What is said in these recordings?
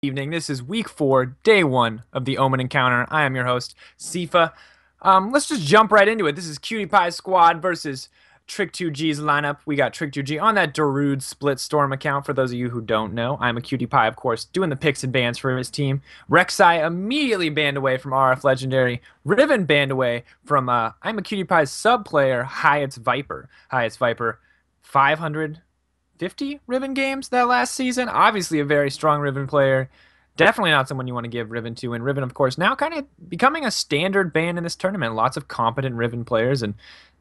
Evening. This is week 4, day 1 of the Omen encounter. I am your host, Sifa. Let's just jump right into it. This is Cutie Pie Squad versus Trick2g's lineup. We got Trick2g on that Darude Split Storm account. For those of you who don't know, I'm a Cutie Pie, of course, doing the picks and bans for his team. Rek'Sai immediately banned away from RF Legendary. Riven banned away from I'm a Cutie Pie's sub player, Hyatt's Viper. Hyatt's Viper, 550 Riven games that last season. Obviously a very strong Riven player. Definitely not someone you want to give Riven to. And Riven, of course, now kind of becoming a standard ban in this tournament. Lots of competent Riven players and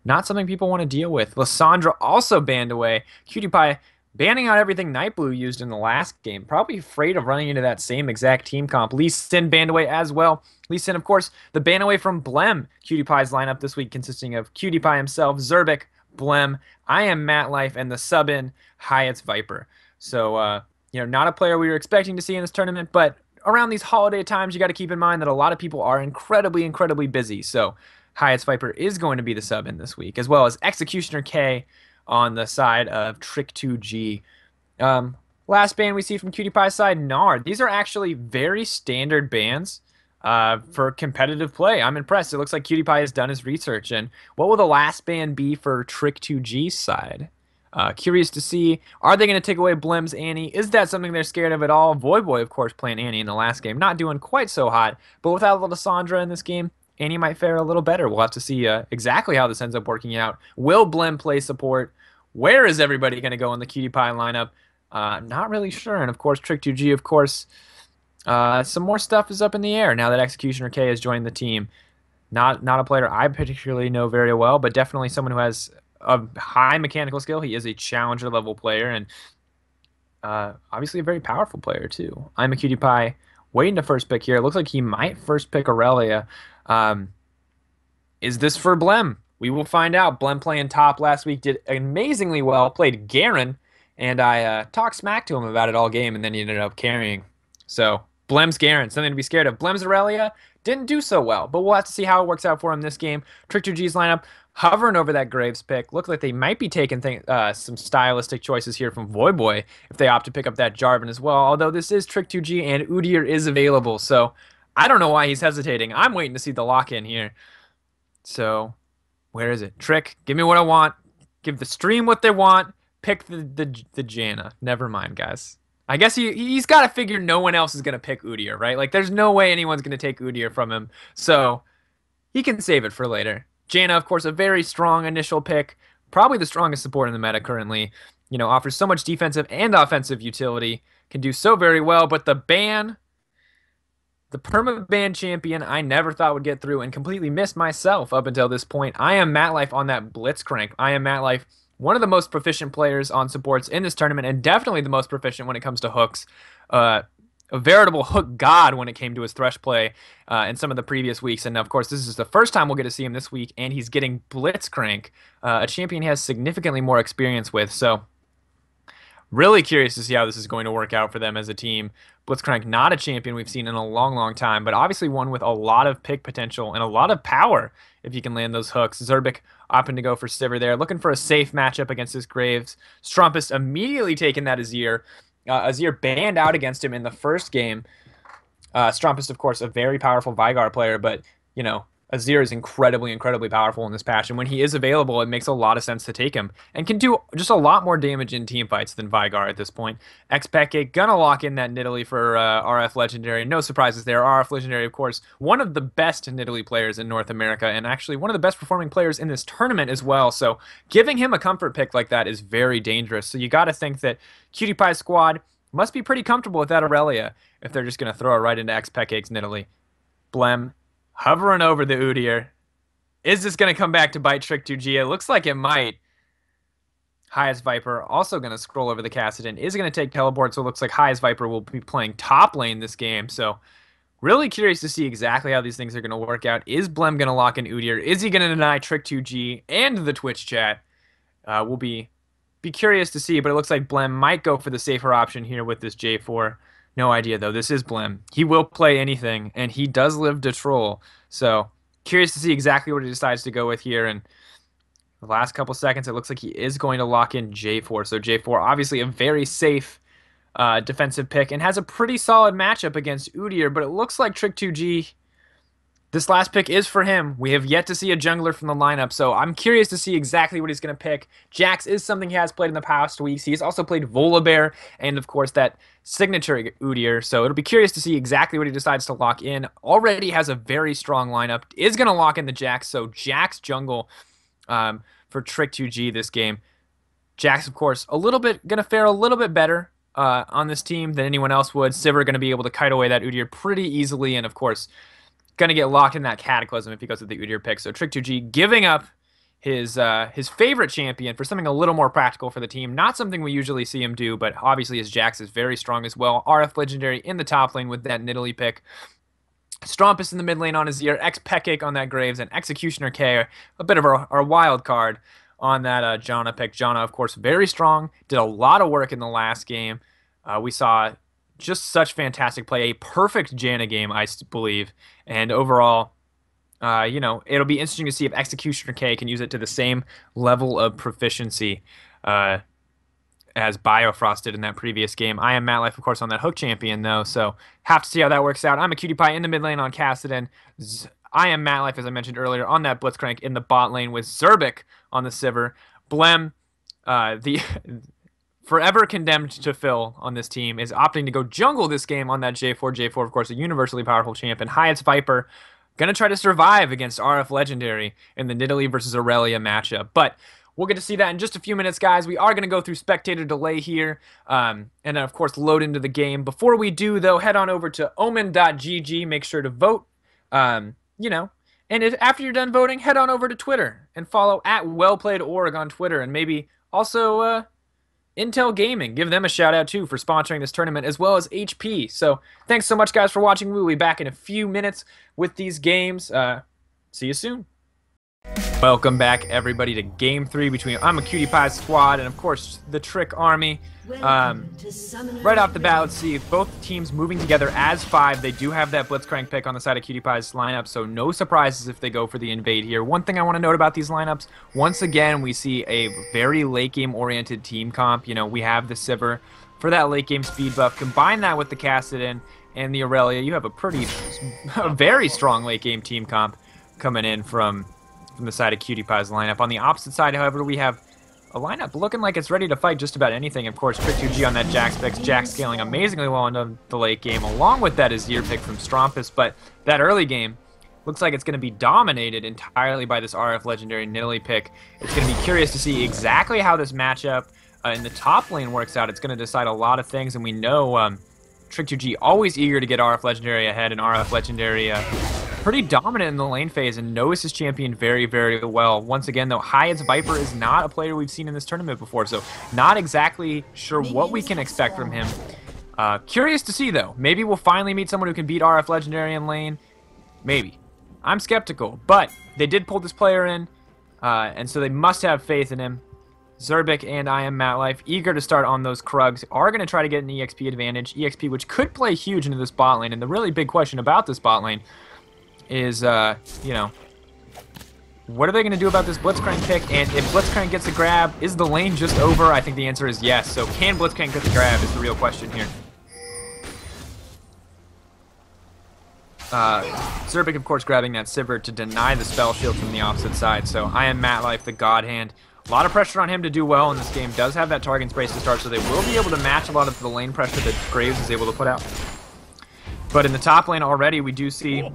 not something people want to deal with. Lissandra also banned away. Cutie Pie banning out everything Nightblue used in the last game. Probably afraid of running into that same exact team comp. Lee Sin banned away as well. Lee Sin, of course, the ban away from Blem. Cutie Pie's lineup this week consisting of Cutie Pie himself, Zerbic, Blem, I am Matt Life, and the sub-in Hyatt's Viper. So, not a player we were expecting to see in this tournament, but around these holiday times, you got to keep in mind that a lot of people are incredibly, incredibly busy. So Hyatt's Viper is going to be the sub-in this week, as well as Executioner K on the side of Trick2g. Last ban we see from Cutie Pie's side, Nard. These are actually very standard bans for competitive play. I'm impressed. It looks like Cutie Pie has done his research. And what will the last ban be for Trick2g's side? Curious to see. Are they going to take away Blem's Annie? Is that something they're scared of at all? Voyboy, of course, playing Annie in the last game. Not doing quite so hot. But without Lissandra in this game, Annie might fare a little better. We'll have to see exactly how this ends up working out. Will Blem play support? Where is everybody going to go in the Cutie Pie lineup? Not really sure. And, of course, Trick2g, of course, some more stuff is up in the air now that Executioner K has joined the team. Not a player I particularly know very well, but definitely someone who has a high mechanical skill. He is a challenger level player and obviously a very powerful player too. I'm a Cutie Pie waiting to first pick here. It looks like he might first pick Aurelia. Is this for Blem? We will find out. Blem playing top last week did amazingly well. Played Garen, and I talked smack to him about it all game, and then he ended up carrying. So Blem's Garen, something to be scared of. Blem's Aurelia didn't do so well, but we'll have to see how it works out for him this game. Trick2g's lineup hovering over that Graves pick. Look like they might be taking some stylistic choices here from Voyboy if they opt to pick up that Jarvan as well. Although this is Trick2g and Udyr is available, so I don't know why he's hesitating. I'm waiting to see the lock-in here. So where is it? Trick, give me what I want. Give the stream what they want. Pick the Janna. Never mind, guys. I guess he's got to figure no one else is going to pick Udyr, right? Like, there's no way anyone's going to take Udyr from him. So he can save it for later. Janna, of course, a very strong initial pick. Probably the strongest support in the meta currently. Offers so much defensive and offensive utility. Can do so very well. But the ban, the perma-ban champion, I never thought would get through and completely missed myself up until this point. I am Matt Life on that Blitzcrank. I am Matt Life, one of the most proficient players on supports in this tournament, and definitely the most proficient when it comes to hooks. A veritable hook god when it came to his Thresh play in some of the previous weeks. And, of course, this is the first time we'll get to see him this week, and he's getting Blitzcrank, a champion he has significantly more experience with. So really curious to see how this is going to work out for them as a team. Blitzcrank, not a champion we've seen in a long, long time, but obviously one with a lot of pick potential and a lot of power if you can land those hooks. Zerbic opting to go for Sivir there, looking for a safe matchup against his Graves. Strumpus immediately taking that Azir. Azir banned out against him in the first game. Strumpus, of course, a very powerful Veigar player, but, Azir is incredibly, incredibly powerful in this patch, and when he is available, it makes a lot of sense to take him, and can do just a lot more damage in team fights than Veigar at this point. Xpeke gonna lock in that Nidalee for RF Legendary. No surprises there. RF Legendary, of course, one of the best Nidalee players in North America, and actually one of the best performing players in this tournament as well, so giving him a comfort pick like that is very dangerous. So you gotta think that Cutie Pie squad must be pretty comfortable with that Aurelia if they're just gonna throw it right into Xpeke's Nidalee. Blem hovering over the Udyr. Is this going to come back to bite Trick2g? It looks like it might. Hyatt's Viper also going to scroll over the Kassadin. Is going to take teleport, so it looks like Hyatt's Viper will be playing top lane this game. So really curious to see exactly how these things are going to work out. Is Blem going to lock in Udyr? Is he going to deny Trick2g and the Twitch chat? We'll be curious to see, but it looks like Blem might go for the safer option here with this J4. No idea, though. This is Blem. He will play anything, and he does live to troll. So, curious to see exactly what he decides to go with here. And the last couple seconds, it looks like he is going to lock in J4. So, J4, obviously a very safe defensive pick and has a pretty solid matchup against Udyr, but it looks like Trick2g, this last pick is for him. We have yet to see a jungler from the lineup, so I'm curious to see exactly what he's going to pick. Jax is something he has played in the past weeks. He's also played Volibear and, of course, that signature Udyr, so it'll be curious to see exactly what he decides to lock in. Already has a very strong lineup. Is going to lock in the Jax, so Jax jungle for Trick2g this game. Jax, of course, going to fare a little bit better on this team than anyone else would. Sivir going to be able to kite away that Udyr pretty easily, and, of course, going to get locked in that Cataclysm if he goes with the Udyr pick. So Trick2g giving up his favorite champion for something a little more practical for the team. Not something we usually see him do, but obviously his Jax is very strong as well. RF Legendary in the top lane with that Nidalee pick. Strumpus in the mid lane on his ear. X-Pekik on that Graves, and Executioner K, a bit of our wild card on that Janna pick. Janna, of course, very strong. Did a lot of work in the last game. We saw just such fantastic play. A perfect Janna game, I believe. And overall, it'll be interesting to see if Executioner K can use it to the same level of proficiency as Biofrost did in that previous game. I am Matlife, of course, on that Hook champion, though, so have to see how that works out. I'm a Imaqtpie in the mid lane on Kassadin. I am Matlife, as I mentioned earlier, on that Blitzcrank in the bot lane with Zerbic on the Sivir. Blem, the forever condemned to Phil on this team, is opting to go jungle this game on that J4. J4, of course, a universally powerful champion. Hyatt's Viper, going to try to survive against RF Legendary in the Nidalee versus Aurelia matchup. But we'll get to see that in just a few minutes, guys. We are going to go through spectator delay here and then, of course, load into the game. Before we do, though, head on over to OMEN.gg. Make sure to vote, and after you're done voting, head on over to Twitter and follow @WellPlayedOrg on Twitter, and maybe also Intel Gaming. Give them a shout out too for sponsoring this tournament, as well as HP. So thanks so much, guys, for watching. We'll be back in a few minutes with these games. See you soon. Welcome back, everybody, to Game 3 between Imaqtpie squad and, of course, the Trick Army. Right off the bat, let's see if both teams moving together as 5. They do have that Blitzcrank pick on the side of Imaqtpie's lineup, so no surprises if they go for the invade here. One thing I want to note about these lineups, once again, we see a very late game oriented team comp. We have the Sivir for that late game speed buff. Combine that with the Kassadin and the Aurelia, you have a very strong late game team comp coming in from the side of Imaqtpie's lineup. On the opposite side, however, we have a lineup looking like it's ready to fight just about anything. Of course, Trick2g on that Jax picks. Jax scaling amazingly well into the late game, along with that Azir pick from Strumpus. But that early game looks like it's going to be dominated entirely by this RF Legendary Nidalee pick. It's going to be curious to see exactly how this matchup in the top lane works out. It's going to decide a lot of things, and we know Trick2g always eager to get RF Legendary ahead, and RF Legendary pretty dominant in the lane phase and knows his champion very, very well. Once again, though, Hyatt's Viper is not a player we've seen in this tournament before, so not exactly sure what we can expect from him. Curious to see, though. Maybe we'll finally meet someone who can beat RF Legendary in lane. Maybe. I'm skeptical, but they did pull this player in, and so they must have faith in him. Zerbic and I am Matlife, eager to start on those Krugs, are going to try to get an EXP advantage. EXP, which could play huge into this bot lane, and the really big question about this bot lane is, what are they going to do about this Blitzcrank pick? And if Blitzcrank gets a grab, is the lane just over? I think the answer is yes. So can Blitzcrank get the grab is the real question here. Zerbic, of course, grabbing that Sivir to deny the spell shield from the opposite side. So I am Matlife, the God Hand. A lot of pressure on him to do well in this game. Does have that target space to start, so they will be able to match a lot of the lane pressure that Graves is able to put out. But in the top lane already, we do see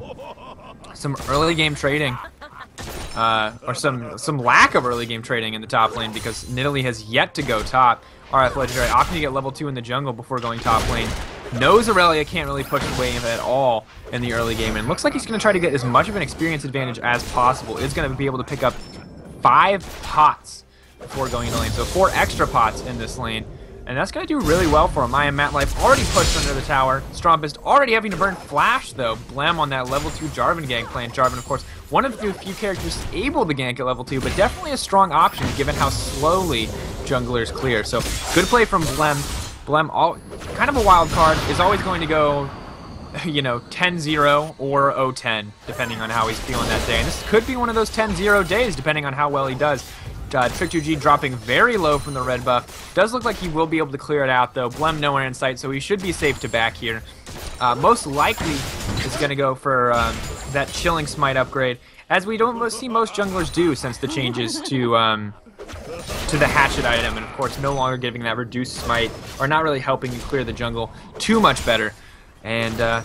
some early game trading, or some lack of early game trading in the top lane, because Nidalee has yet to go top. RF Legendary opting to get level 2 in the jungle before going top lane. Knows Aurelia can't really push away at all in the early game, and looks like he's going to try to get as much of an experience advantage as possible. Is going to be able to pick up 5 pots before going into lane, so 4 extra pots in this lane. And that's going to do really well for him. I am Matlife already pushed under the tower. Strumpus already having to burn Flash, though. Blem on that level 2 Jarvan gank plan. Jarvan, of course, one of the few characters able to gank at level 2, but definitely a strong option given how slowly junglers clear. So good play from Blem. Blem, kind of a wild card, is always going to go, 10-0 or 0-10, depending on how he's feeling that day. And this could be one of those 10-0 days, depending on how well he does. Trick2g dropping very low from the red buff. Does look like he will be able to clear it out, though. Blem nowhere in sight, so he should be safe to back here. Most likely is going to go for that Chilling Smite upgrade, as we don't see most junglers do since the changes to the hatchet item, and of course no longer giving that reduced smite, or not really helping you clear the jungle too much better. And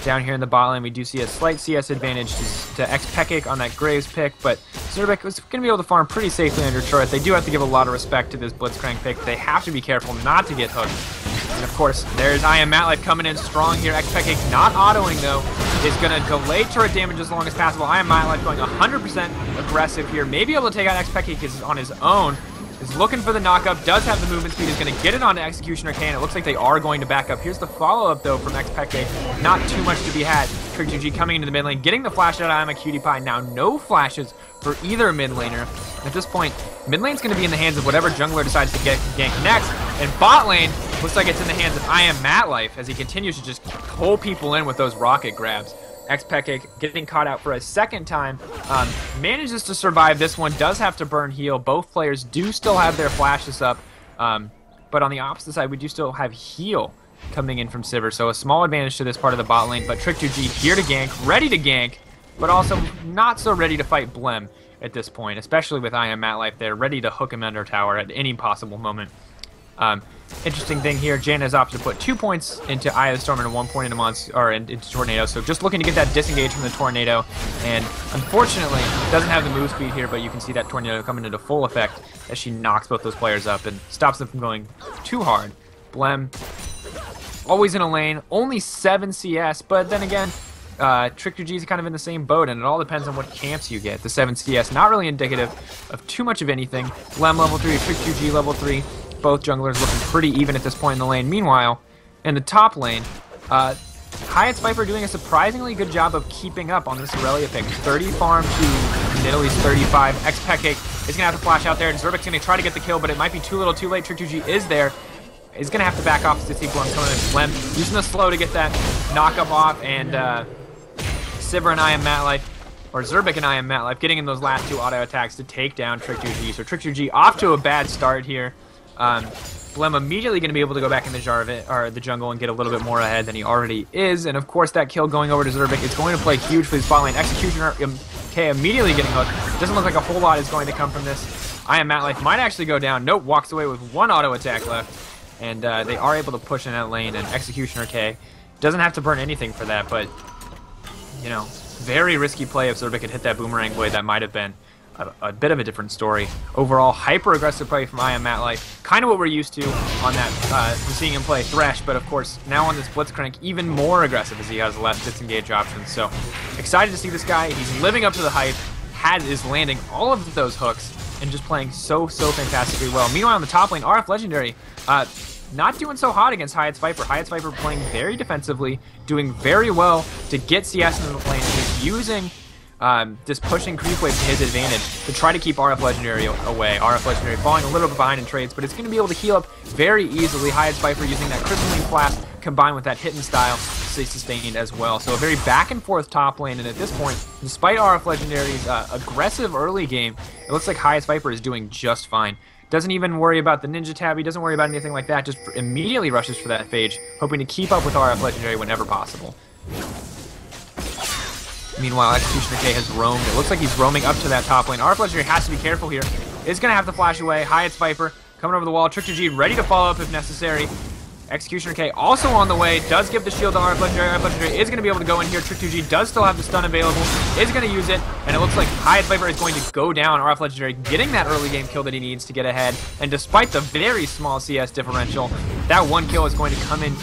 down here in the bot lane, we do see a slight CS advantage to Imaqtpie on that Graves pick, but Zerbeck was going to be able to farm pretty safely under turret. They do have to give a lot of respect to this Blitzcrank pick. They have to be careful not to get hooked. And of course, there's Imaqtpie coming in strong here. Imaqtpie not autoing though, is going to delay turret damage as long as possible. Imaqtpie going 100% aggressive here. Maybe able to take out Imaqtpie on his own. Is looking for the knockup, does have the movement speed, is going to get it onto Executioner K, and it looks like they are going to back up. Here's the follow-up, though, from Imaqtpie. Not too much to be had. Trick2g coming into the mid lane, getting the flash out of Imaqtpie. Now no flashes for either mid laner. At this point, mid lane's going to be in the hands of whatever jungler decides to gank next, and bot lane looks like it's in the hands of Imaqtpie as he continues to just pull people in with those rocket grabs. Imaqtpie getting caught out for a second time, manages to survive this one, does have to burn heal. Both players do still have their flashes up, but on the opposite side, we do still have heal coming in from Sivir, so a small advantage to this part of the bot lane, but Trick2g here to gank, ready to gank, but also not so ready to fight Blem at this point, especially with Imaqtpie there, ready to hook him under tower at any possible moment. Interesting thing here, Jan has opted to put 2 points into Eye of the Storm and 1 point into Tornado, so just looking to get that disengage from the Tornado, and unfortunately doesn't have the move speed here, but you can see that Tornado coming into full effect as she knocks both those players up and stops them from going too hard. Blem, always in a lane, only 7 CS, but then again, Trick2g is kind of in the same boat, and it all depends on what camps you get. The 7 CS, not really indicative of too much of anything. Blem level 3, Trick2g level 3. Both junglers looking pretty even at this point in the lane. Meanwhile, in the top lane, Hyatt's Viper doing a surprisingly good job of keeping up on this Aurelia pick. 30 farm to Nidalee 35. Imaqtpie is going to have to flash out there, and Zerbeck's going to try to get the kill, but it might be too little too late. Trick2g is there. He's going to have to back off to see Blem coming in. Blem using the slow to get that knock-up off, and Sivir and Imaqtpie, or Zerbeck and Imaqtpie, getting in those last 2 auto attacks to take down Trick2g. So Trick2g off to a bad start here. Blem immediately going to be able to go back in the jungle and get a little bit more ahead than he already is, and of course that kill going over to Zerbeck is going to play huge for his bot lane. Executioner K immediately getting hooked. Doesn't look like a whole lot is going to come from this. Imaqtpie might actually go down. Nope, walks away with 1 auto attack left, and they are able to push in that lane, and Executioner K doesn't have to burn anything for that, but you know, very risky play if Zerbeck had hit that boomerang blade. That might have been a bit of a different story. Overall, hyper-aggressive play from Imaqtpie. Kind of what we're used to on that, seeing him play Thresh, but of course, now on this Blitzcrank, even more aggressive as he has less disengage options. So, excited to see this guy. He's living up to the hype, is landing all of those hooks, and just playing so fantastically well. Meanwhile, on the top lane, RF Legendary, not doing so hot against Hyatt's Viper. Hyatt's Viper playing very defensively, doing very well to get CS into the lane, and just using just pushing creep wave to his advantage to try to keep RF Legendary away. RF Legendary falling a little bit behind in trades, but it's going to be able to heal up very easily. Hyatt's Viper using that Crystalline Flash combined with that hidden style to stay sustained as well. So a very back and forth top lane, and at this point, despite RF Legendary's aggressive early game, it looks like Hyatt's Viper is doing just fine. Doesn't even worry about the ninja tab, he doesn't worry about anything like that, just immediately rushes for that phage, hoping to keep up with RF Legendary whenever possible. Meanwhile, Executioner K has roamed. It looks like he's roaming up to that top lane. RF Legendary has to be careful here. Is going to have to flash away. Hyatt's Viper coming over the wall. Trick2g ready to follow up if necessary. Executioner K also on the way. Does give the shield to RF Legendary. RF Legendary is going to be able to go in here. Trick2g does still have the stun available. Is going to use it. And it looks like Hyatt's Viper is going to go down. RF Legendary getting that early game kill that he needs to get ahead. And despite the very small CS differential, that 1 kill is going to come in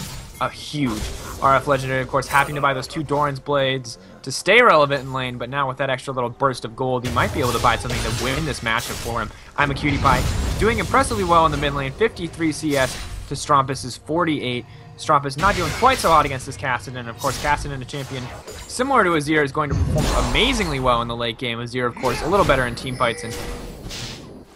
huge. RF Legendary, of course, having to buy those 2 Doran's Blades to stay relevant in lane, but now with that extra little burst of gold, he might be able to buy something to win this matchup for him. Imaqtpie doing impressively well in the mid lane, 53 CS to Strumpus's 48. Strumpus not doing quite so hot against this Kassadin, and of course Kassadin, a champion similar to Azir, is going to perform amazingly well in the late game. Azir, of course, a little better in team fights, and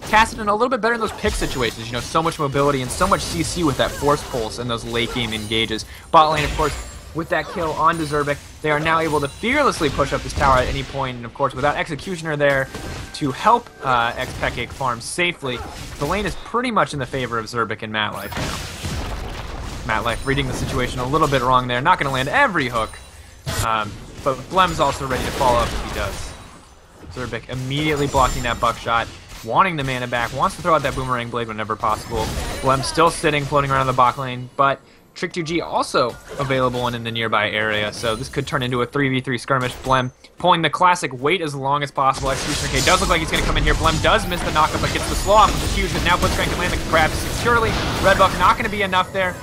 Kassadin a little bit better in those pick situations. You know, so much mobility and so much CC with that force pulse in those late game engages. Bot lane, of course, with that kill onto Zerbeck, they are now able to fearlessly push up this tower at any point, and of course, without Executioner there to help Imaqtpie farm safely. The lane is pretty much in the favor of Zerbic and Matlife now. Matlife reading the situation a little bit wrong there. Not going to land every hook, but Blem's also ready to follow up if he does. Zerbic immediately blocking that buckshot, wanting the mana back, wants to throw out that boomerang blade whenever possible. Blem still sitting, floating around the bot lane, but Trick2g also available and in the nearby area, so this could turn into a 3v3 skirmish. Blem pulling the classic wait as long as possible. Executioner K does look like he's going to come in here. Blem does miss the knockup, but gets the slow off, which is huge, and now Blitzcrank can land the grab securely. Red buff not going to be enough there.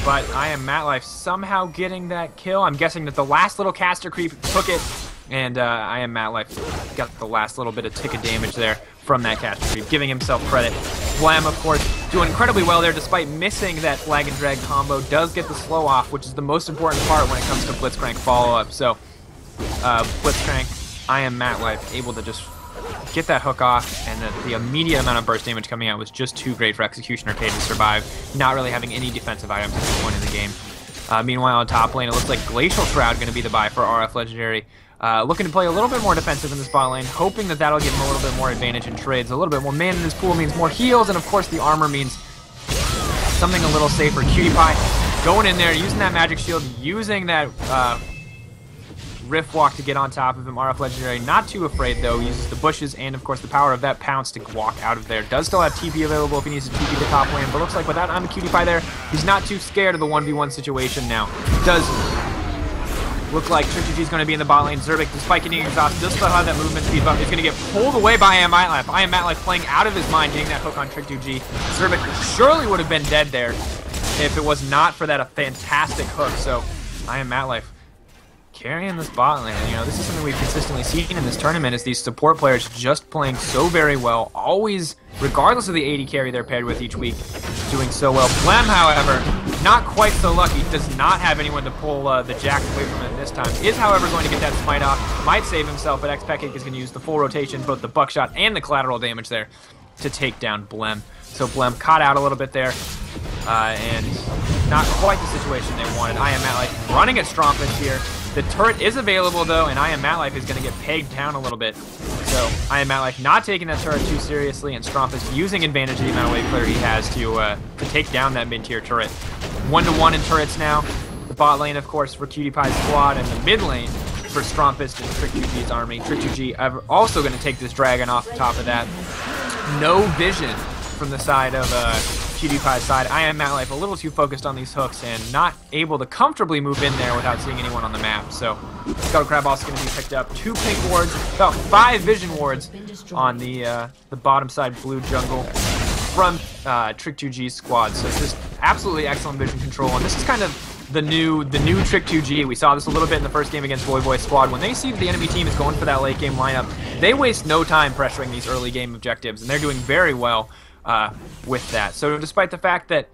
But I am Matlife somehow getting that kill. I'm guessing that the last little caster creep took it, and I am Matlife got the last little bit of tick of damage there from that caster creep, giving himself credit. Blem, of course, doing incredibly well there despite missing that flag and drag combo. Does get the slow off, which is the most important part when it comes to Blitzcrank follow-up. So, Blitzcrank, I am Matlife, able to just get that hook off, and the immediate amount of burst damage coming out was just too great for Executioner K to survive, not really having any defensive items at this point in the game. Meanwhile, on top lane, it looks like Glacial Shroud going to be the buy for RF Legendary. Looking to play a little bit more defensive in this bot lane, hoping that that'll give him a little bit more advantage in trades. A little bit more mana in his pool means more heals, and of course the armor means something a little safer. Cutie Pie going in there, using that magic shield, using that Rift Walk to get on top of him. RF Legendary not too afraid though, uses the bushes and of course the power of that pounce to walk out of there. Does still have TP available if he needs to TP the top lane, but looks like without Cutie Pie there, he's not too scared of the 1v1 situation now. Does look like Trick2g is going to be in the bot lane. Zerbic, despite getting exhausted, does still have that movement speed buff. He's going to get pulled away by Matlife. I am Matlife playing out of his mind, getting that hook on Trick2g. Zerbic surely would have been dead there if it was not for that fantastic hook. So I am Matlife carrying this bot lane. You know, this is something we've consistently seen in this tournament, is these support players just playing so very well, always, regardless of the AD carry they're paired with each week, doing so well. Blem, however, not quite so lucky. Does not have anyone to pull the Jack away from him this time. Is, however, going to get that smite off. Might save himself, but Imaqtpie is going to use the full rotation, both the buckshot and the collateral damage there, to take down Blem. So Blem caught out a little bit there, and not quite the situation they wanted. I am Matlife running at Strompus here. The turret is available though, and I am Matlife is going to get pegged down a little bit. So I am Matlife not taking that turret too seriously, and Strompus using advantage of the amount of wave clear he has to take down that mid-tier turret. 1-to-1 in turrets now. The bot lane, of course, for Cutie Pie's squad, and the mid lane for Strompus and Trick2g's army. Trick2g also going to take this dragon off the top of that. No vision from the side of Cutie Pie's side. I am Matlife a little too focused on these hooks and not able to comfortably move in there without seeing anyone on the map. So Scuttle Crab also going to be picked up. 2 pink wards, about 5 vision wards on the bottom side blue jungle from Trick2g's squad. So just absolutely excellent vision control, and this is kind of the new Trick2g. We saw this a little bit in the first game against Voivoy's squad. When they see that the enemy team is going for that late game lineup, they waste no time pressuring these early game objectives, and they're doing very well with that. So despite the fact that,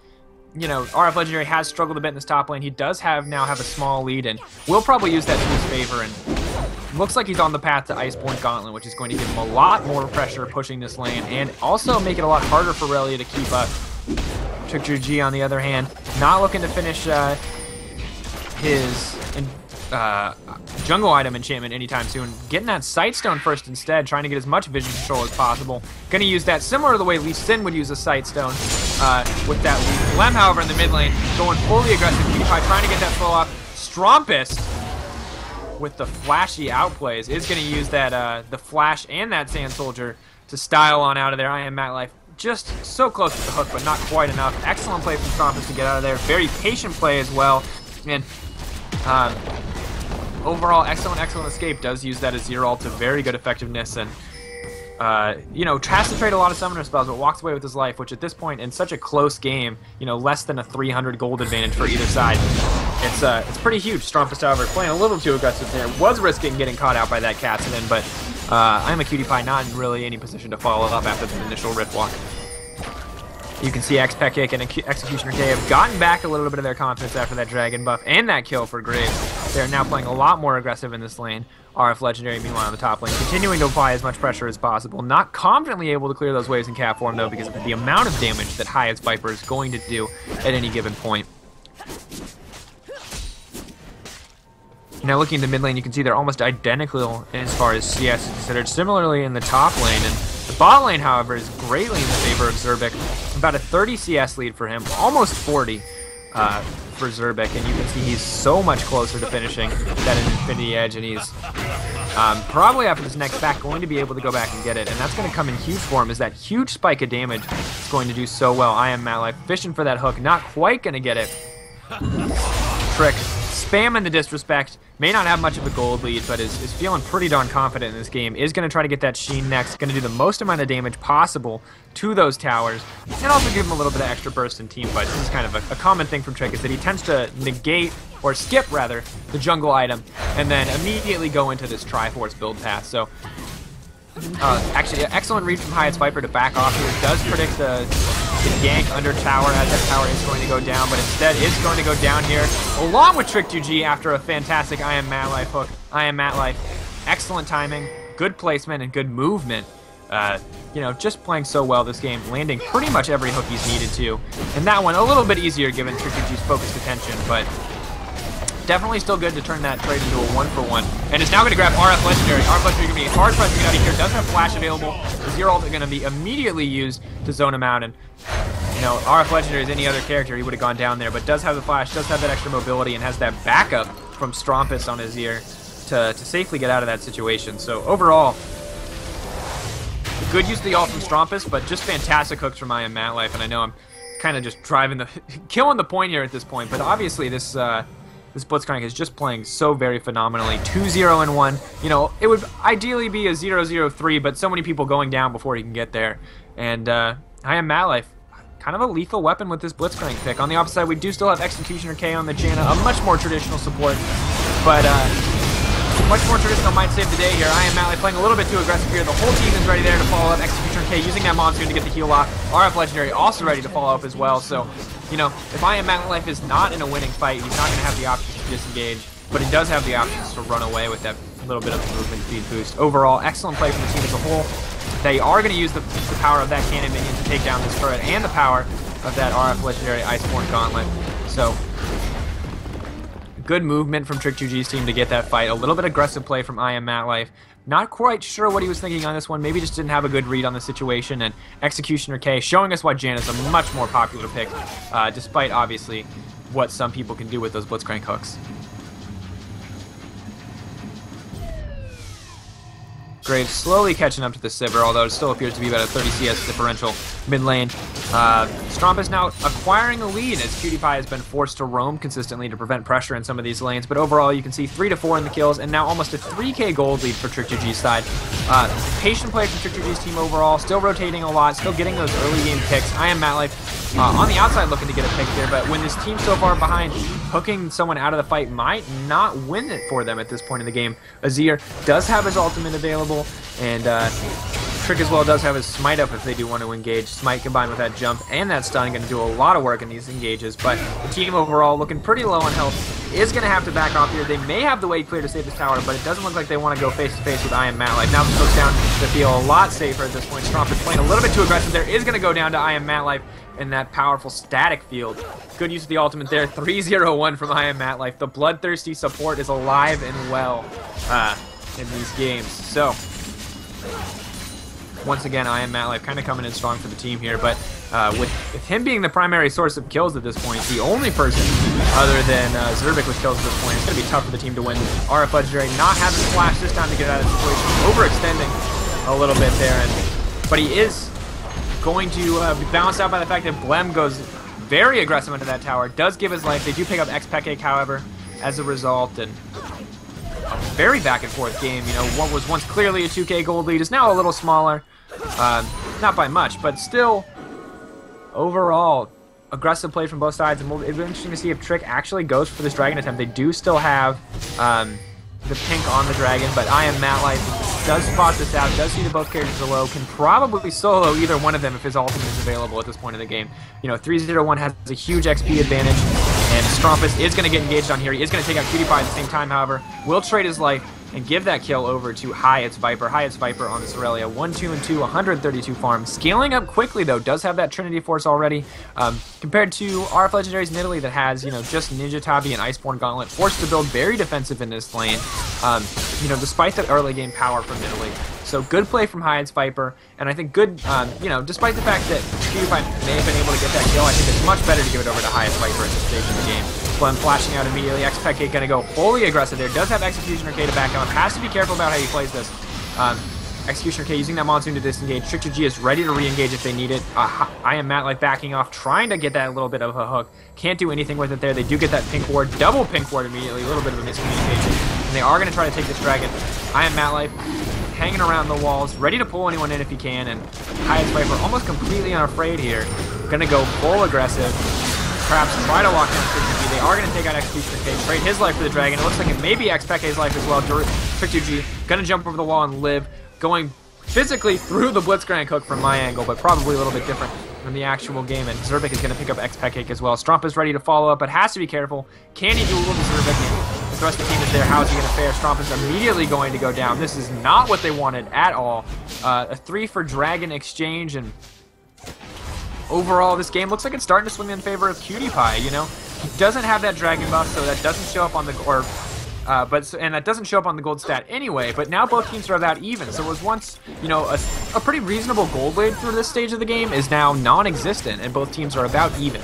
you know, RF Legendary has struggled a bit in this top lane, he does now have a small lead, and will probably use that to his favor, and looks like he's on the path to Iceborne Gauntlet, which is going to give him a lot more pressure pushing this lane, and also make it a lot harder for Relia to keep up. Trick2g, on the other hand, not looking to finish his jungle item enchantment anytime soon. Getting that Sightstone first instead, trying to get as much vision control as possible. Gonna use that similar to the way Lee Sin would use a Sightstone with that lead. Blem, however, in the mid lane, going fully aggressive. Cutie Pie trying to get that slow off. Strompus, with the flashy outplays, is gonna use that the flash and that Sand Soldier to style on out of there. I am Matlife just so close to the hook, but not quite enough. Excellent play from Strompus to get out of there. Very patient play as well. And overall, excellent escape. Does use that as zero ult to very good effectiveness, and you know, tries to trade a lot of summoner spells, but walks away with his life, which at this point in such a close game, you know, less than a 300 gold advantage for either side. It's pretty huge. Strompus, however, playing a little too aggressive there. Was risking getting caught out by that Katsunin, but I'm a Cutie Pie not in really any position to follow up after the initial Rift Walk. You can see Imaqtpie and Executioner K have gotten back a little bit of their confidence after that dragon buff and that kill for Graves. They're now playing a lot more aggressive in this lane. RF Legendary, meanwhile, on the top lane, continuing to apply as much pressure as possible. Not confidently able to clear those waves in cap form, though, because of the amount of damage that Hyatt's Viper is going to do at any given point. Now looking at the mid lane, you can see they're almost identical as far as CS is considered. Similarly in the top lane, and the bot lane, however, is greatly in the favor of Zerbic. About a 30 CS lead for him, almost 40 for Zerbic, and you can see he's so much closer to finishing that Infinity Edge, and he's probably after this next back going to be able to go back and get it, and that's going to come in huge for him, as that huge spike of damage is going to do so well. Imaqtpie fishing for that hook, not quite going to get it. Trick spamming the disrespect, may not have much of a gold lead, but is feeling pretty darn confident in this game. Is going to try to get that Sheen next, going to do the most amount of damage possible to those towers, and also give him a little bit of extra burst in team fights. This is kind of a common thing from Trick, is that he tends to negate, or skip rather, the jungle item, and then immediately go into this Triforce build path. So actually, excellent read from Hyatt's Viper to back off here. Does predict the gank under tower, as that tower is going to go down, but instead is going to go down here, along with Trick2g after a fantastic Imaqtpie hook. Imaqtpie, excellent timing, good placement, and good movement. You know, just playing so well this game, landing pretty much every hook he's needed to. And that one, a little bit easier given Trick2g's focused attention, but definitely still good to turn that trade into a 1-for-1. And is now going to grab RF Legendary. RF Legendary going to be hard pressed to get out of here. Does have Flash available. Zero ult going to be immediately used to zone him out. And, you know, RF Legendary is any other character, he would have gone down there. But does have the Flash, does have that extra mobility, and has that backup from Strompus on his ear to safely get out of that situation. So overall, good use of the ult from Strompus, but just fantastic hooks from Imaqtpie. And I know I'm kind of just driving killing the point here at this point. But obviously this Blitzcrank is just playing so very phenomenally. 2-0-1. You know, it would ideally be a 0-0-3, but so many people going down before he can get there. And Imaqtpie, kind of a lethal weapon with this Blitzcrank pick. On the opposite side, we do still have Executioner K on the Janna, a much more traditional support, but much more traditional might save the day here. Imaqtpie playing a little bit too aggressive here. The whole team is ready there to follow up. Executioner K using that monsoon to get the heal off. RF Legendary also ready to follow up as well. So, you know, if Imaqtpie is not in a winning fight, he's not going to have the options to disengage, but he does have the options to run away with that little bit of movement speed boost. Overall, excellent play from the team as a whole. They are going to use the power of that cannon minion to take down this turret, and the power of that RF Legendary Iceborne Gauntlet. So, good movement from Trick2g's team to get that fight. A little bit aggressive play from Imaqtpie. Not quite sure what he was thinking on this one. Maybe just didn't have a good read on the situation. And Executioner K showing us why Janna's a much more popular pick, despite obviously what some people can do with those Blitzcrank hooks. Graves slowly catching up to the Sivir, although it still appears to be about a 30 CS differential mid lane. Strompus now acquiring a lead as PewDiePie has been forced to roam consistently to prevent pressure in some of these lanes, but overall you can see 3-4 in the kills, and now almost a 3k gold lead for Trick2g's side. Patient play from Trick2g's team overall, still rotating a lot, still getting those early game picks. Imaqtpie on the outside looking to get a pick there, but when this team's so far behind, hooking someone out of the fight might not win it for them at this point in the game. Azir does have his ultimate available, and Trick as well does have his smite up if they do want to engage. Smite combined with that jump and that stun going to do a lot of work in these engages, but the team overall looking pretty low on health is going to have to back off here. They may have the way clear to save this tower, but it doesn't look like they want to go face-to-face with Imaqtpie. Now the hook's down to feel a lot safer at this point. Stromp is playing a little bit too aggressive there. Is going to go down to Imaqtpie in that powerful static field. Good use of the ultimate there. 3-0-1 from Imaqtpie. The bloodthirsty support is alive and well in these games. So, once again, Imaqtpie kind of coming in strong for the team here, but with him being the primary source of kills at this point, the only person other than Zerbic with kills at this point, it's going to be tough for the team to win. RF Legendary not having Flash this time to get out of the situation, overextending a little bit there, but he is going to be balanced out by the fact that Blem goes very aggressive into that tower, does give his life. They do pick up Xpeke, however, as a result, and a very back and forth game. You know, what was once clearly a 2k gold lead is now a little smaller. Not by much, but still, overall, aggressive play from both sides, and it'll be interesting to see if Trick actually goes for this dragon attempt. They do still have the pink on the dragon, but Imaqtpie does spot this out, does see that both characters are low, can probably solo either one of them if his ultimate is available at this point in the game. You know, 3-0-1 has a huge XP advantage, and Strompus is going to get engaged on here. He is going to take out PewDiePie at the same time, however. Will trade his life and give that kill over to Hyatt's Viper. Hyatt's Viper on this Aurelia, 1-2-2, 132 farm. Scaling up quickly, though, does have that Trinity Force already, compared to RF Legendary's Nidalee that has, just Ninja Tabi and Iceborne Gauntlet, forced to build very defensive in this lane, despite the early game power from Nidalee. So good play from Hyatt's Viper, and I think good, despite the fact that PewDiePie may have been able to get that kill, I think it's much better to give it over to Hyatt's Viper at this stage of the game. Blem flashing out immediately, Xpeke gonna go fully aggressive there, does have Executioner K to back up, has to be careful about how he plays this. Executioner K using that Monsoon to disengage, Trick2g is ready to re-engage if they need it. I am Matt backing off, trying to get that little bit of a hook, can't do anything with it there, they do get that pink ward, double pink ward immediately, a little bit of a miscommunication, and they are gonna try to take this dragon. I am Matt hanging around the walls, ready to pull anyone in if he can, and Hyatt's Viper almost completely unafraid here. Gonna go full aggressive, perhaps try to lock down Trick2g. They are gonna take out Executioner K, trade his life for the dragon. It looks like it may be Xpeke's life as well. Trick2g gonna jump over the wall and live, going physically through the Blitzcrank hook from my angle, but probably a little bit different from the actual game, and Zerbic is gonna pick up Xpeke as well. Stromp is ready to follow up, but has to be careful. Can he do a little Zerbic? The rest of the team is there. How is he going to fare? Stromp is immediately going to go down. This is not what they wanted at all. A 3 for Dragon exchange, and overall, this game looks like it's starting to swing in favor of PewDiePie. He doesn't have that Dragon buff, so that doesn't show up on the and that doesn't show up on the gold stat anyway. But now both teams are about even. So it was once, a pretty reasonable gold lead through this stage of the game is now non-existent, and both teams are about even.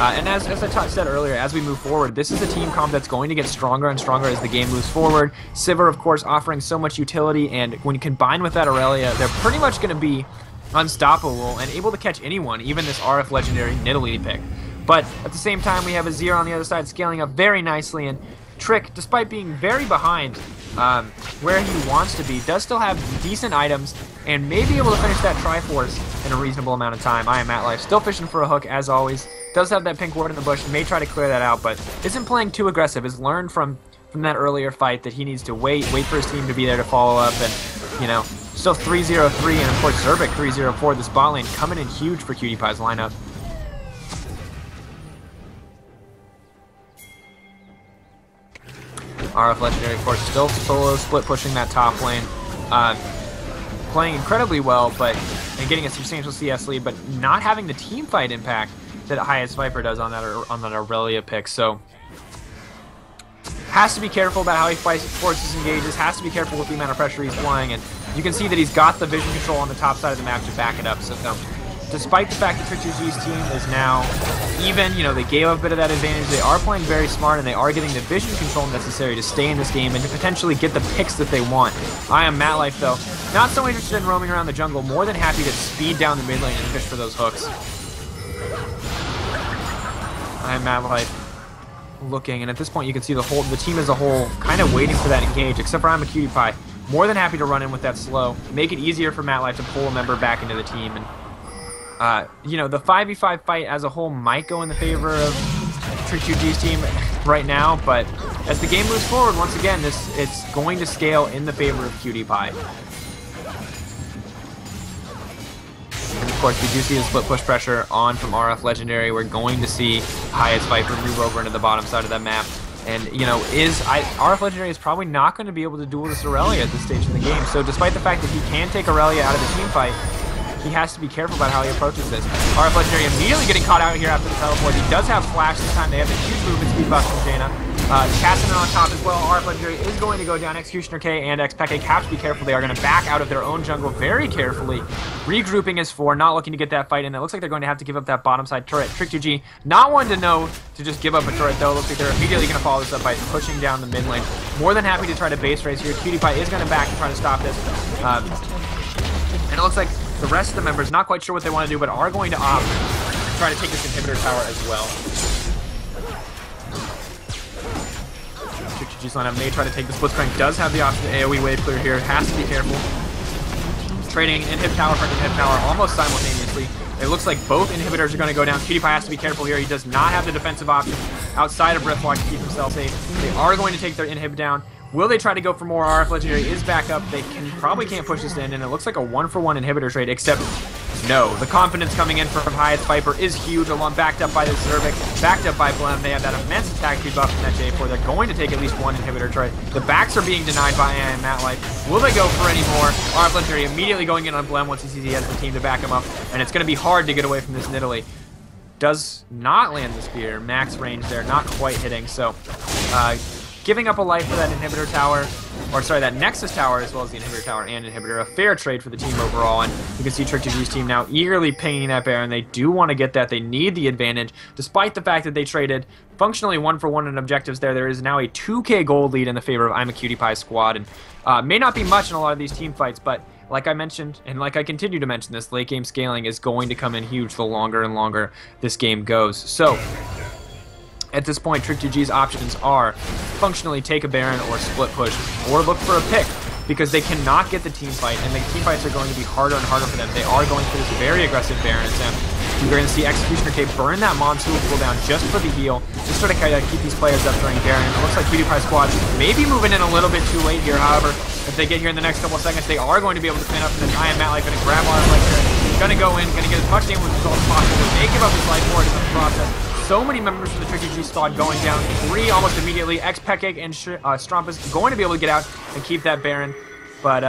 And as I said earlier, as we move forward, this is a team comp that's going to get stronger and stronger as the game moves forward. Sivir, of course, offering so much utility, and when you combine with that Aurelia, they're pretty much going to be unstoppable and able to catch anyone, even this RF Legendary Nidalee pick. But at the same time, we have a Zero on the other side scaling up very nicely, and Trick, despite being very behind where he wants to be, does still have decent items and may be able to finish that Triforce in a reasonable amount of time. I am Matt still fishing for a hook as always. Does have that pink ward in the bush, may try to clear that out, but isn't playing too aggressive. Has learned from that earlier fight that he needs to wait for his team to be there to follow up, and still 3-0-3, and of course Zerbic 3-0-4. This bot lane coming in huge for PewDiePie's lineup. RF Legendary, of course, still solo split pushing that top lane, playing incredibly well, and getting a substantial CS lead, but not having the team fight impact that Hyatt's Viper does on that Aurelia pick. So has to be careful about how he forces engages, has to be careful with the amount of pressure he's applying, and you can see that he's got the vision control on the top side of the map to back it up. So despite the fact that Trick2g's team is now even, they gave up a bit of that advantage, they are playing very smart, and they are getting the vision control necessary to stay in this game and to potentially get the picks that they want. I am Matt though, not so interested in roaming around the jungle, more than happy to speed down the mid lane and fish for those hooks. I am Matt looking, and at this point you can see the team as a whole kind of waiting for that engage, except for I'm a PewDiePie. More than happy to run in with that slow, make it easier for Matt to pull a member back into the team, and the 5v5 fight as a whole might go in the favor of Trick2g's team right now, but as the game moves forward, once again, it's going to scale in the favor of PewDiePie. And of course, we do see the split push pressure on from RF Legendary. We're going to see Hyatt's Viper move over into the bottom side of that map. And, RF Legendary is probably not going to be able to duel this Aurelia at this stage in the game. So despite the fact that he can take Aurelia out of the team fight, he has to be careful about how he approaches this. RF Legendary immediately getting caught out here after the teleport. He does have Flash this time. They have a huge movement speed buff from Jaina. Cassidy on top as well. RF Legendary is going to go down. Executioner K and Xpeke have to be careful. They are going to back out of their own jungle very carefully. Regrouping as 4, not looking to get that fight in. It looks like they're going to have to give up that bottom side turret. Trick2g, not one to know to just give up a turret though. Looks like they're immediately going to follow this up by pushing down the mid lane. More than happy to try to base race here. PewDiePie is going to back and try to stop this. And it looks like the rest of the members, not quite sure what they want to do, but are going to opt to try to take this inhibitor tower as well. Trick2g's lineup may try to take this Blitzcrank, does have the option to AoE wave clear here, has to be careful. Trading inhib tower for inhib tower almost simultaneously. It looks like both inhibitors are going to go down. PewDiePie has to be careful here. He does not have the defensive option outside of Breathwalk to keep himself safe. They are going to take their inhib down. Will they try to go for more? RF Legendary is back up. They probably can't push this in, and it looks like a 1-for-1 inhibitor trade, except No, the confidence coming in from Hyatt's Viper is huge, along backed up by the Zerbic, backed up by Blem. They have that immense attack speed buff from that J4. They're going to take at least one inhibitor turret. The backs are being denied by Imaqtpie. Will they go for any more? RF Legendary immediately going in on Blem once he sees he has the team to back him up, and it's going to be hard to get away from this Nidalee. Does not land the spear. Max range there, not quite hitting, so giving up a life for that inhibitor tower, or sorry, that Nexus tower, as well as the inhibitor tower and inhibitor. A fair trade for the team overall, and you can see Trick2g's team now eagerly pinging that Baron. They do want to get that. They need the advantage, despite the fact that they traded functionally 1-for-1 in objectives there. There is now a 2k gold lead in the favor of Imaqtpie's squad, and may not be much in a lot of these team fights, but like I mentioned, and like I continue to mention, this late game scaling is going to come in huge the longer and longer this game goes. So at this point, Trick2g's options are functionally take a Baron or split push or look for a pick, because they cannot get the team fight, and the team fights are going to be harder and harder for them. They are going for this very aggressive Baron attempt. You're going to see Executioner K burn that Monsoon cooldown just for the heal, just sort of kind of keep these players up during Baron. It looks like Imaqtpie squad may be moving in a little bit too late here. However, if they get here in the next couple of seconds, they are going to be able to pin up, and then Imaqtpie going to grab on like here. He's going to go in, going to get as much damage as possible. They give up his life for it in the process. So many members from the Trick2g squad going down. 3 almost immediately. Xpeke and Strumpus going to be able to get out and keep that Baron. But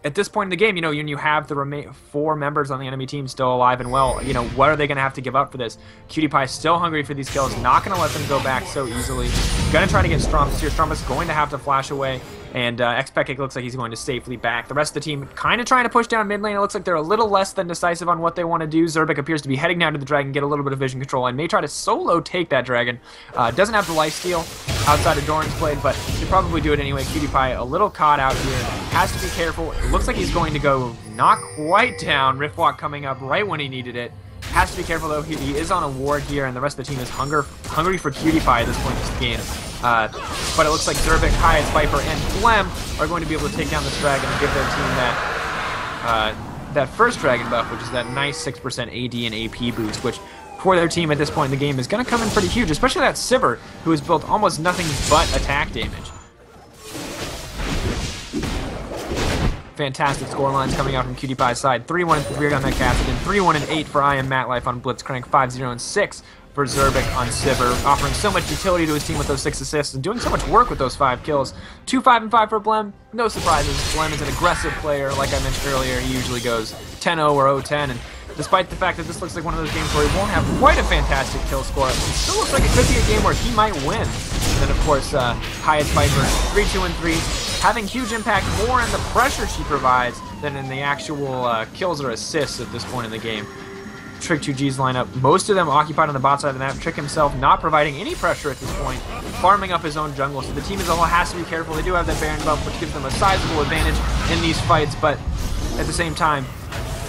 at this point in the game, you know, when you have the 4 members on the enemy team still alive and well, you know, what are they going to have to give up for this? Cutie still hungry for these kills, not going to let them go back so easily. Going to try to get Strumpus here. Strumpus going to have to flash away, and Xpeke looks like he's going to safely back. The rest of the team kind of trying to push down mid lane. It looks like they're a little less than decisive on what they want to do. Zerbic appears to be heading down to the dragon, get a little bit of vision control, and may try to solo take that dragon. Doesn't have the lifesteal outside of Doran's Blade, but should probably do it anyway. Cutie a little caught out here. Has to be careful. It looks like he's going to go not quite down. Riftwalk coming up right when he needed it. Has to be careful though. He is on a ward here, and the rest of the team is hungry for Cutie at this point in this game. But it looks like Zerbic, Hyatt's Viper, and Blem are going to be able to take down this dragon and give their team that first dragon buff, which is that nice 6% AD and AP boost, which for their team at this point in the game is going to come in pretty huge, especially that Sivir, who has built almost nothing but attack damage. Fantastic score lines coming out from Cutie side. 3-1 and 3 on that Cassidy, 3-1 and 8 for Imaqtpie on Blitzcrank, 5-0 and 6 for Zerbic on Sivir, offering so much utility to his team with those 6 assists and doing so much work with those 5 kills. 2-5 and 5 for Blem. No surprises. Blem is an aggressive player. Like I mentioned earlier, he usually goes 10-0 or 0-10, and despite the fact that this looks like one of those games where he won't have quite a fantastic kill score, it still looks like it could be a game where he might win. And then, of course, Hyatt's Viper, 3-2 and 3, having huge impact more in the pressure she provides than in the actual kills or assists at this point in the game. Trick2g's lineup, most of them occupied on the bot side of the map. Trick himself not providing any pressure at this point, farming up his own jungle. So the team as a whole has to be careful. They do have that Baron buff, which gives them a sizable advantage in these fights, but at the same time,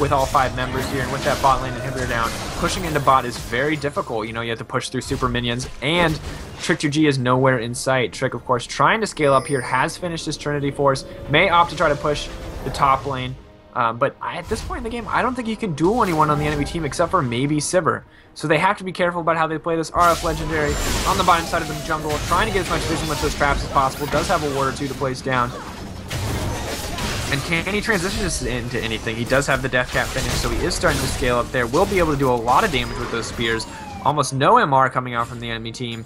with all 5 members here and with that bot lane inhibitor down, pushing into bot is very difficult. You know, you have to push through super minions, and Trick2g is nowhere in sight. Trick, of course, trying to scale up here, has finished his Trinity Force, may opt to try to push the top lane, but at this point in the game, I don't think he can duel anyone on the enemy team except for maybe Sivir. So they have to be careful about how they play this. RF Legendary on the bottom side of the jungle, trying to get as much vision with those traps as possible. Does have a ward or 2 to place down. And can he transition this into anything? He does have the death cap finish, so he is starting to scale up there. Will be able to do a lot of damage with those spears. Almost no MR coming out from the enemy team.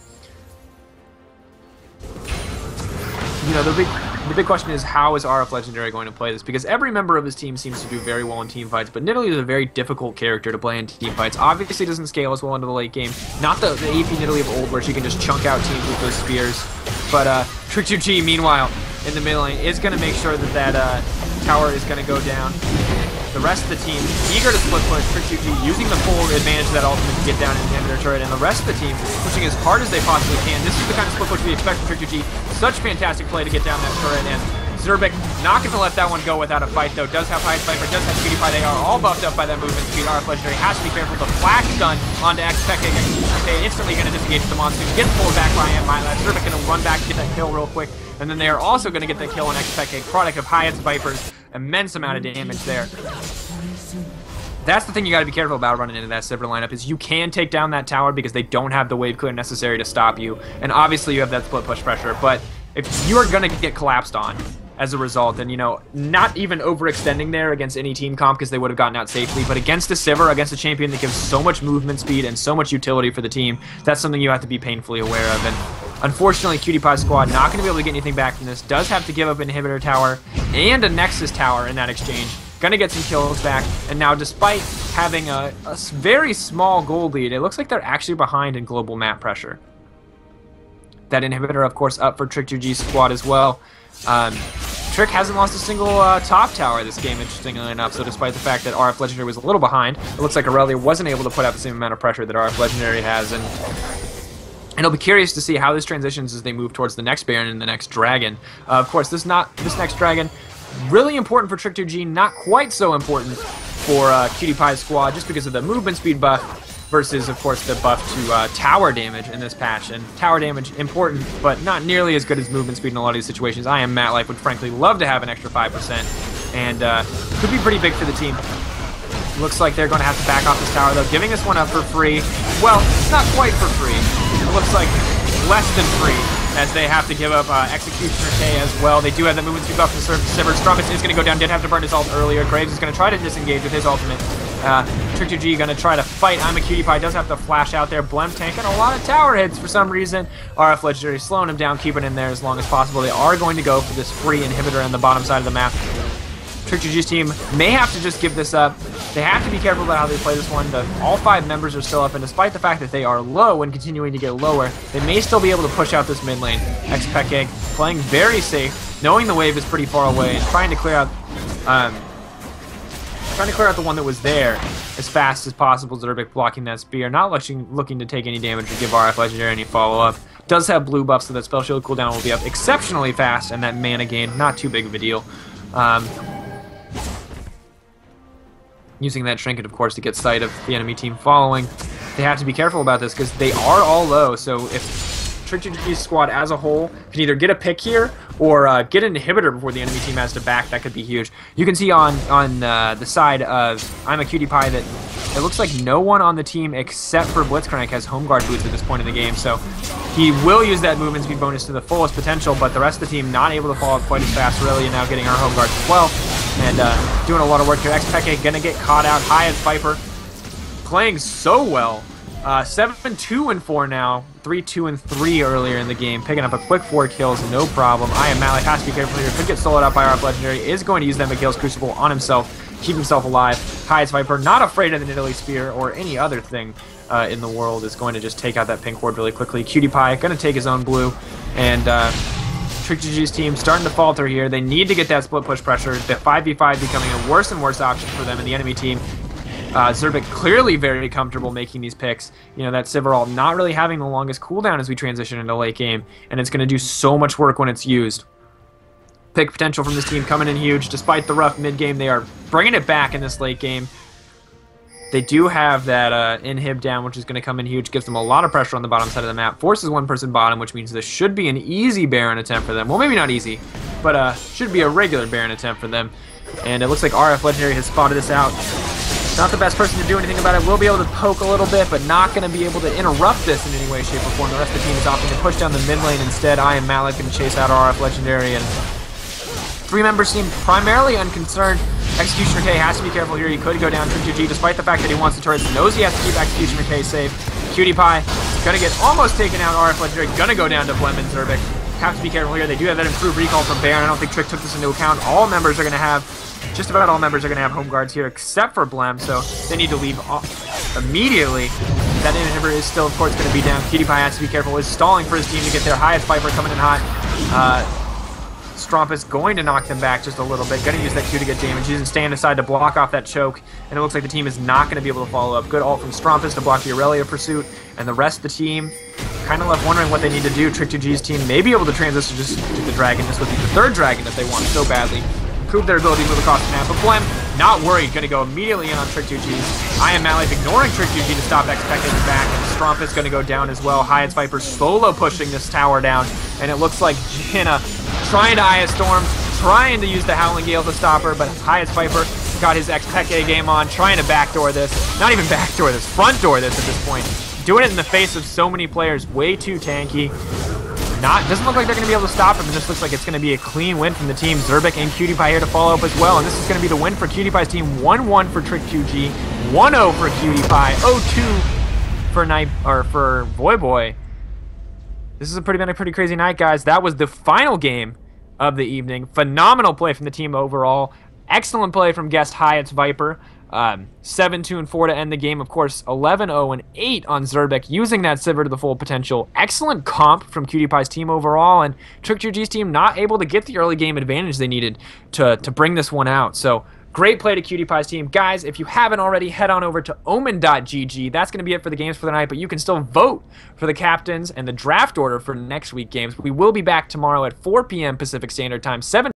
You know, the big question is, how is RF Legendary going to play this? Because every member of his team seems to do very well in team fights, but Nidalee is a very difficult character to play in team fights. Obviously doesn't scale as well into the late game. Not the AP Nidalee of old, where she can just chunk out teams with those spears. But Trick2g, meanwhile, in the mid lane, is going to make sure that tower is going to go down. The rest of the team eager to split push. Trick2g using the full advantage of that ultimate to get down in the inhibitor turret, and the rest of the team pushing as hard as they possibly can. This is the kind of split push we expect from Trick2g. Such fantastic play to get down that turret, and Zerbic not going to let that one go without a fight, though. Does have Hyatt's Viper, does have Cutie. They are all buffed up by that movement speed. RF Legendary has to be careful. The flash stun onto Xpeke. Instantly going to disengage the Monsoon. Gets pulled back by Imaqtpie. Zerbic going to run back and get that kill real quick. And then they are also going to get the kill on Xpeke, product of Hyatt's Viper's immense amount of damage there. That's the thing you got to be careful about running into that Sivir lineup, is you can take down that tower because they don't have the wave clear necessary to stop you. And obviously you have that split push pressure, but if you are going to get collapsed on, as a result. And, you know, not even overextending there against any team comp because they would have gotten out safely, but against a Sivir, against a champion that gives so much movement speed and so much utility for the team, that's something you have to be painfully aware of. And unfortunately, Imaqtpie's squad not going to be able to get anything back from this. Does have to give up an inhibitor tower and a Nexus tower in that exchange. Going to get some kills back. And now, despite having a very small gold lead, it looks like they're actually behind in global map pressure. That inhibitor, of course, up for Trick2g's squad as well. Trick hasn't lost a single top tower this game, interestingly enough, so despite the fact that RF Legendary was a little behind, it looks like Aurelia wasn't able to put out the same amount of pressure that RF Legendary has, and I'll be curious to see how this transitions as they move towards the next Baron and the next Dragon. Of course, this next Dragon, really important for Trick2g, not quite so important for Imaqtpie's squad, just because of the movement speed buff, versus, of course, the buff to tower damage in this patch. And tower damage, important, but not nearly as good as movement speed in a lot of these situations. I am MattLife, would frankly love to have an extra 5%, and could be pretty big for the team. Looks like they're going to have to back off this tower, though, giving this one up for free. Well, not quite for free. It looks like less than free, as they have to give up Executioner K as well. They do have the movement speed buff from Sivir. Strumpus is going to go down, did have to burn his ult earlier. Graves is going to try to disengage with his ultimate. Trick2g going to try to fight. Imaqtpie does have to flash out there. Blem tanking a lot of tower hits for some reason. RF Legendary slowing him down, keeping him there as long as possible. They are going to go for this free inhibitor on the bottom side of the map. Trick2g's team may have to just give this up. They have to be careful about how they play this one. All 5 members are still up, and despite the fact that they are low and continuing to get lower, they may still be able to push out this mid lane. Imaqtpie playing very safe, knowing the wave is pretty far away, and trying to clear out the one that was there as fast as possible. Zerbic blocking that spear, not looking to take any damage or give RF Legendary any follow-up. Does have blue buff, so that spell shield cooldown will be up exceptionally fast, and that mana gain, not too big of a deal. Using that trinket, of course, to get sight of the enemy team following. They have to be careful about this because they are all low, so if Trick2g's squad as a whole can either get a pick here or get an inhibitor before the enemy team has to back, that could be huge. You can see on the side of Imaqtpie that it looks like no one on the team except for Blitzcrank has home guard boots at this point in the game, so he will use that movement speed bonus to the fullest potential, but the rest of the team not able to follow up quite as fast. Aurelia now getting her home guards as well, and doing a lot of work here. Imaqtpie gonna get caught out. High as Viper, playing so well. 7-2-4 now. 3-2-3 earlier in the game, picking up a quick 4 kills, no problem. I am MattLife, has to be careful here. Could get soloed out by RF Legendary. Is going to use that Miguel's Crucible on himself, keep himself alive. High as Viper, not afraid of the Nidalee Spear or any other thing in the world, is going to just take out that pink ward really quickly. Imaqtpie going to take his own blue, and Trick2g's team starting to falter here. They need to get that split push pressure. The 5v5 becoming a worse and worse option for them and the enemy team. Zerbic clearly very comfortable making these picks. You know, that Sivir ult not really having the longest cooldown as we transition into late game, and it's going to do so much work when it's used. Pick potential from this team coming in huge. Despite the rough mid game, they are bringing it back in this late game. They do have that inhib down, which is going to come in huge. Gives them a lot of pressure on the bottom side of the map. Forces one person bottom, which means this should be an easy Baron attempt for them. Well, maybe not easy, but should be a regular Baron attempt for them. And it looks like RF Legendary has spotted this out. Not the best person to do anything about it. Will be able to poke a little bit, but not going to be able to interrupt this in any way, shape, or form. The rest of the team is opting to push down the mid lane instead. I am MattLife going to chase out RF Legendary, and 3 members seem primarily unconcerned. Executioner K has to be careful here. He could go down Trick2g, despite the fact that he wants the turrets. Knows he has to keep Executioner K safe. Imaqtpie going to get almost taken out. RF Legendary going to go down to Blem and Zerbic. Have to be careful here. They do have that improved recall from Baron. I don't think Trick took this into account. All members are going to have, just about all members are going to have home guards here, except for Blem, so they need to leave immediately. That inhibitor is still, of course, going to be down. Imaqtpie has to be careful. Is stalling for his team to get their highest Viper coming in hot. Strumpus going to knock them back just a little bit. Going to use that Q to get damage. He's staying aside to block off that choke, and it looks like the team is not going to be able to follow up. Good ult from Strumpus to block the Aurelia pursuit, and the rest of the team kind of left wondering what they need to do. Trick2g's team may be able to transition just to the Dragon. This would be the 3rd Dragon that they want so badly. Improve their ability to move across the map, but Blem, not worried, going to go immediately in on Trick2g. I am MattLife ignoring Trick2g to stop Imaqtpie back, and Strumpus going to go down as well. Hyatt's Viper solo pushing this tower down, and it looks like Jinna trying to Aya Storm, trying to use the Howling Gale to stop her, but Hyatt's Viper got his Imaqtpie game on, trying to backdoor this. Not even backdoor this, front door this at this point. Doing it in the face of so many players, way too tanky. Doesn't look like they're going to be able to stop him. This looks like it's going to be a clean win from the team. Zerbic and QtPie here to follow up as well. And this is going to be the win for QtPie's team. 1-1 for Trick2g, 1-0 for QtPie, 0-2 for Voyboy. This has been a pretty crazy night, guys. That was the final game of the evening. Phenomenal play from the team overall. Excellent play from guest Hyatt's Viper. 7-2-4 to end the game. Of course, 11-0-8 on Zerbic, using that Sivir to the full potential. Excellent comp from QtPie's team overall, and Trick2g's team not able to get the early game advantage they needed to bring this one out. So great play to QtPie's team. Guys, if you haven't already, head on over to OMEN.gg. That's going to be it for the games for the night, but you can still vote for the captains and the draft order for next week's games. We will be back tomorrow at 4 p.m. Pacific Standard Time, 7